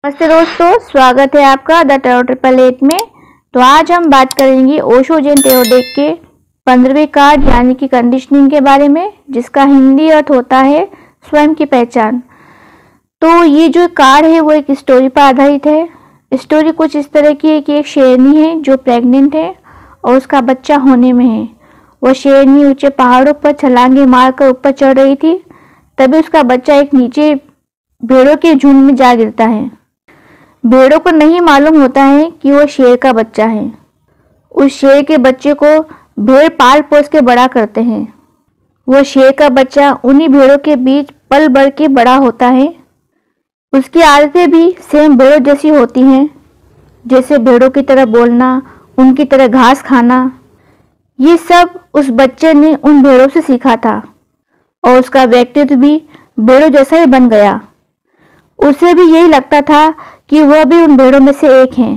नमस्ते दोस्तों, स्वागत है आपका द टैरो 888 में। तो आज हम बात करेंगे ओशो जैन टैरो डेक के 15वें कार्ड यानी कि कंडीशनिंग के बारे में, जिसका हिंदी अर्थ होता है स्वयं की पहचान। तो ये जो कार्ड है वो एक स्टोरी पर आधारित है। स्टोरी कुछ इस तरह की है कि एक शेरनी है जो प्रेग्नेंट है और उसका बच्चा होने में है। वह शेरनी ऊंचे पहाड़ों पर छलांगे मारकर ऊपर चढ़ रही थी, तभी उसका बच्चा एक नीचे भेड़ों के झुंड में जा गिरता है। भेड़ों को नहीं मालूम होता है कि वो शेर का बच्चा है। उस शेर के बच्चे को भेड़ पाल पोस के बड़ा करते हैं। वो शेर का बच्चा उन्हीं भेड़ों के बीच पल बढ़ के बड़ा होता है। उसकी आदतें भी सेम भेड़ों जैसी होती हैं, जैसे भेड़ों की तरह बोलना, उनकी तरह घास खाना। ये सब उस बच्चे ने उन भेड़ों से सीखा था और उसका व्यक्तित्व भी भेड़ों जैसा ही बन गया। उसे भी यही लगता था कि वह भी उन भेड़ों में से एक है।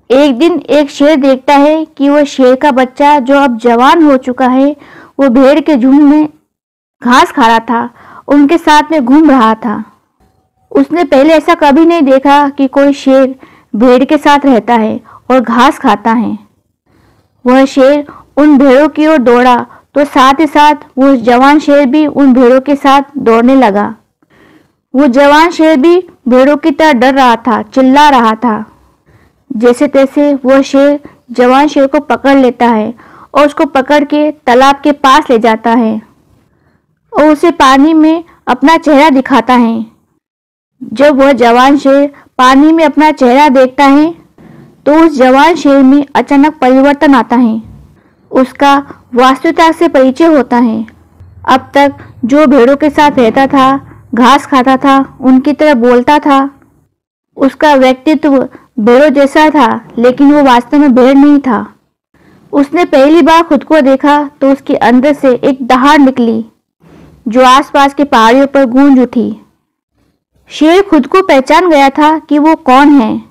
एक दिन एक शेर देखता है कि वह शेर का बच्चा जो अब जवान हो चुका है, वो भेड़ के झुंड में घास खा रहा था, उनके साथ में घूम रहा था। उसने पहले ऐसा कभी नहीं देखा कि कोई शेर भेड़ के साथ रहता है और घास खाता है। वह शेर उन भेड़ों की ओर दौड़ा तो साथ ही साथ वो जवान शेर भी उन भेड़ों के साथ दौड़ने लगा। वो जवान शेर भी भेड़ों की तरह डर रहा था, चिल्ला रहा था। जैसे तैसे वह शेर जवान शेर को पकड़ लेता है और उसको पकड़ के तालाब के पास ले जाता है और उसे पानी में अपना चेहरा दिखाता है। जब वह जवान शेर पानी में अपना चेहरा देखता है तो उस जवान शेर में अचानक परिवर्तन आता है। उसका वास्तविकता से परिचय होता है। अब तक जो भेड़ों के साथ रहता था, घास खाता था, उनकी तरह बोलता था, उसका व्यक्तित्व भेड़ों जैसा था, लेकिन वो वास्तव में भेड़ नहीं था। उसने पहली बार खुद को देखा तो उसके अंदर से एक दहाड़ निकली जो आसपास के पहाड़ियों पर गूंज उठी। शेर खुद को पहचान गया था कि वो कौन है।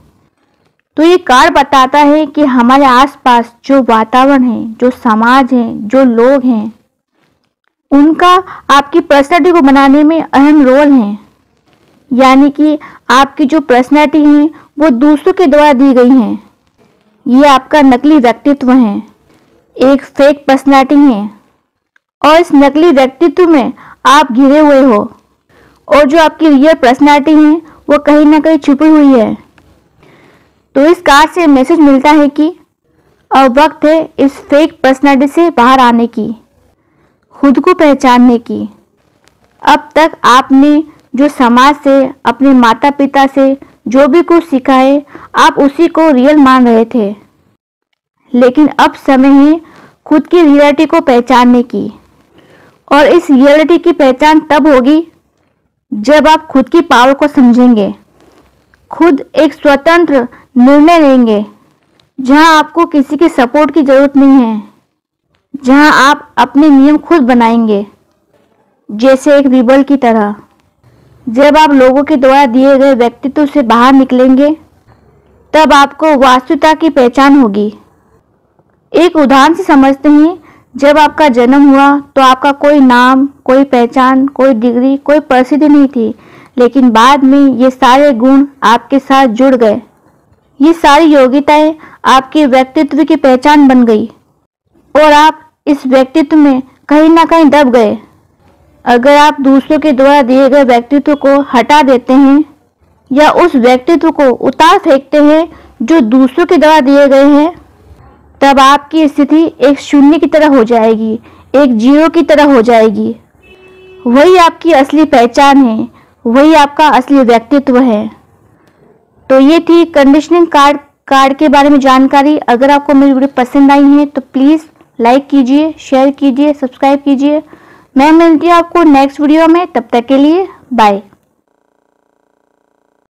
तो ये कार्ड बताता है कि हमारे आसपास जो वातावरण है, जो समाज है, जो लोग हैं, उनका आपकी पर्सनैलिटी को बनाने में अहम रोल है। यानी कि आपकी जो पर्सनैलिटी है वो दूसरों के द्वारा दी गई है। ये आपका नकली व्यक्तित्व है, एक फेक पर्सनैलिटी है और इस नकली व्यक्तित्व में आप घिरे हुए हो और जो आपकी रियल पर्सनैलिटी है वो कहीं ना कहीं छुपी हुई है। तो इस कार्ड से मैसेज मिलता है कि अब वक्त है इस फेक पर्सनैलिटी से बाहर आने की, खुद को पहचानने की। अब तक आपने जो समाज से, अपने माता पिता से जो भी कुछ सीखा है, आप उसी को रियल मान रहे थे। लेकिन अब समय है खुद की रियलिटी को पहचानने की। और इस रियलिटी की पहचान तब होगी जब आप खुद की पावर को समझेंगे, खुद एक स्वतंत्र निर्णय लेंगे, जहां आपको किसी के सपोर्ट की जरूरत नहीं है, जहां आप अपने नियम खुद बनाएंगे, जैसे एक रिबल की तरह। जब आप लोगों के द्वारा दिए गए व्यक्तित्व से बाहर निकलेंगे, तब आपको वास्तविकता की पहचान होगी। एक उदाहरण से समझते हैं, जब आपका जन्म हुआ तो आपका कोई नाम, कोई पहचान, कोई डिग्री, कोई प्रसिद्धि नहीं थी, लेकिन बाद में ये सारे गुण आपके साथ जुड़ गए। ये सारी योग्यताएं आपके व्यक्तित्व की पहचान बन गई और आप इस व्यक्तित्व में कहीं ना कहीं दब गए। अगर आप दूसरों के द्वारा दिए गए व्यक्तित्व को हटा देते हैं या उस व्यक्तित्व को उतार फेंकते हैं जो दूसरों के द्वारा दिए गए हैं, तब आपकी स्थिति एक शून्य की तरह हो जाएगी, एक जीरो की तरह हो जाएगी। वही आपकी असली पहचान है, वही आपका असली व्यक्तित्व है। तो ये थी कंडीशनिंग कार्ड के बारे में जानकारी। अगर आपको मेरी वीडियो पसंद आई है तो प्लीज़ लाइक कीजिए, शेयर कीजिए, सब्सक्राइब कीजिए। मैं मिलती हूँ आपको नेक्स्ट वीडियो में। तब तक के लिए बाय।